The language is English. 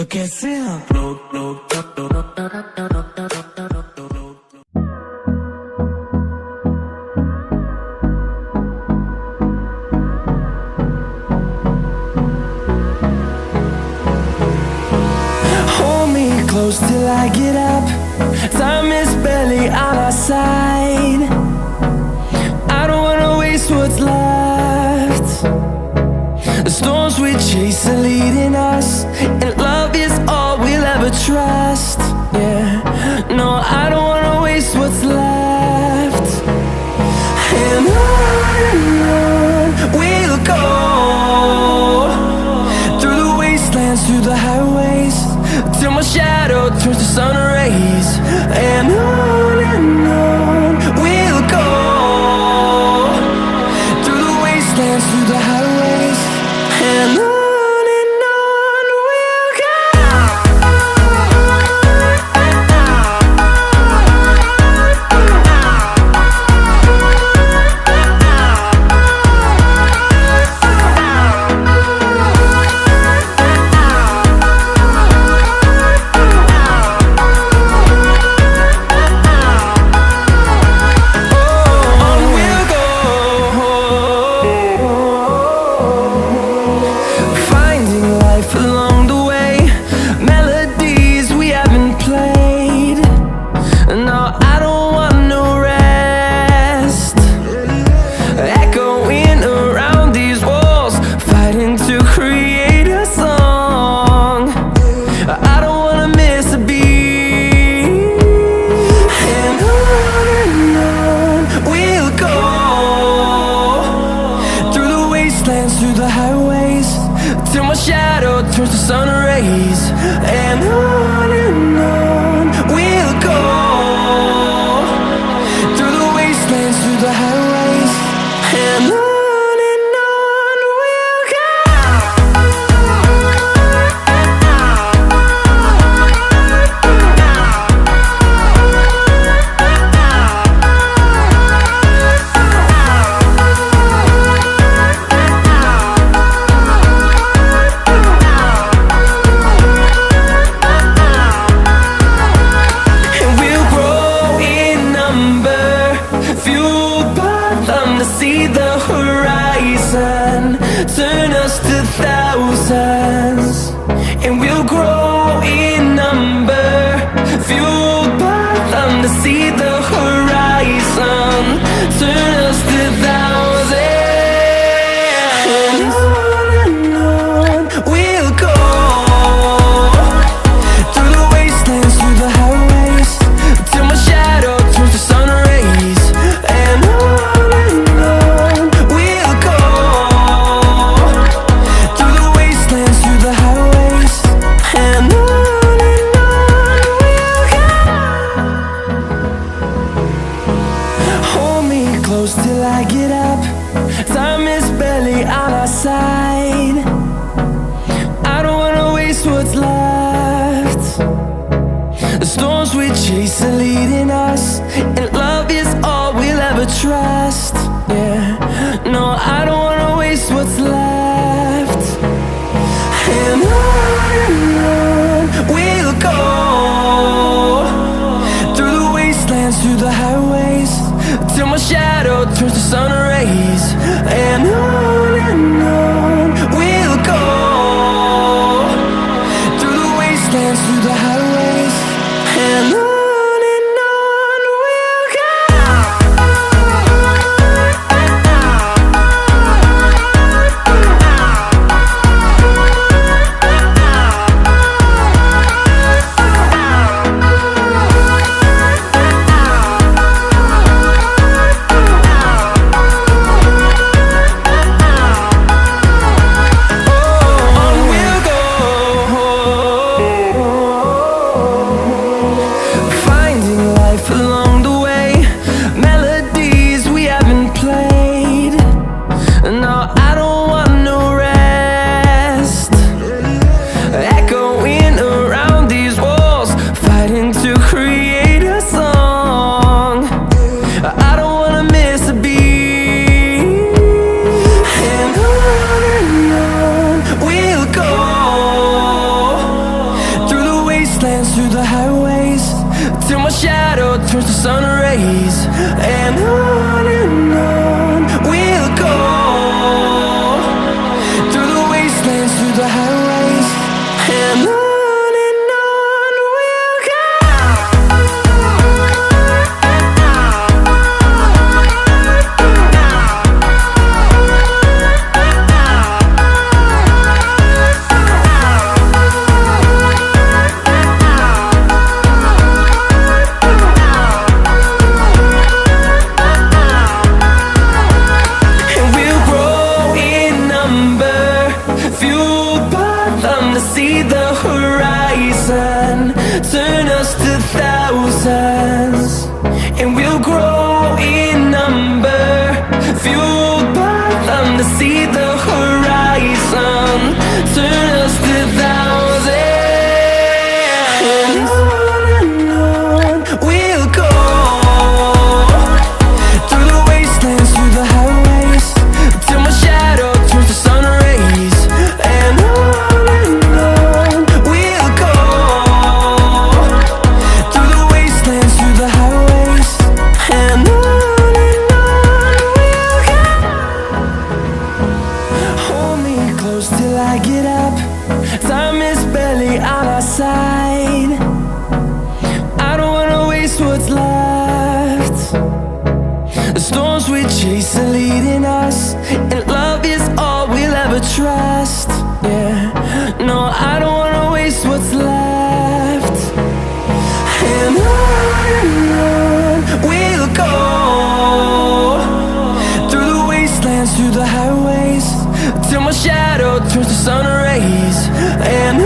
तो कैसे आप Hold me close till I get up. Time is barely on our side. I don't wanna waste what's left. The storms we chase are leading us, and love is all we'll ever trust. Yeah, no, I don't wanna waste what's left. And on we'll go, through the wastelands, through the highways, till my shadow turns to sun rays. And on we'll go, through the wastelands, through the highways, and on we'll go. Through the highways, till my shadow turns to sun rays. And on we'll go, through the wastelands, through the highways, and on we'll go. See the horizon turn us to thousands, and we'll grow in number, fueled by them to see the horizon turn us to thousands. And on we'll go, through the wastelands, through the highways, till my shadow turns to sun rays. And close till I get up. Time is barely on our side. I don't wanna waste what's left. The storms we chase are leading us, and love is all we'll ever trust. Yeah, no, I don't wanna waste what's left. And on we'll go, through the wastelands, through the highways, till my shadow turns to sun rays. And on we'll go, through the wastelands, through the highways, and on. my shadow turns to sun rays. And on we'll go, through the wastelands, through the highways. And on we'll go. See the horizon, turn us to thousands, and we'll grow in number, fueled by them to see the horizon, turn us to thousands. And on we'll go, through the wastelands, through the highways, till my shadow turns to sun rays. And till I get up, time is barely on our side. I don't wanna waste what's left. The storms we chase are leading us, and love is all we'll ever trust. Yeah, no, I don't wanna waste what's left. And on we'll go, through the wastelands, through the highways, till my shadow turns to sun rays. And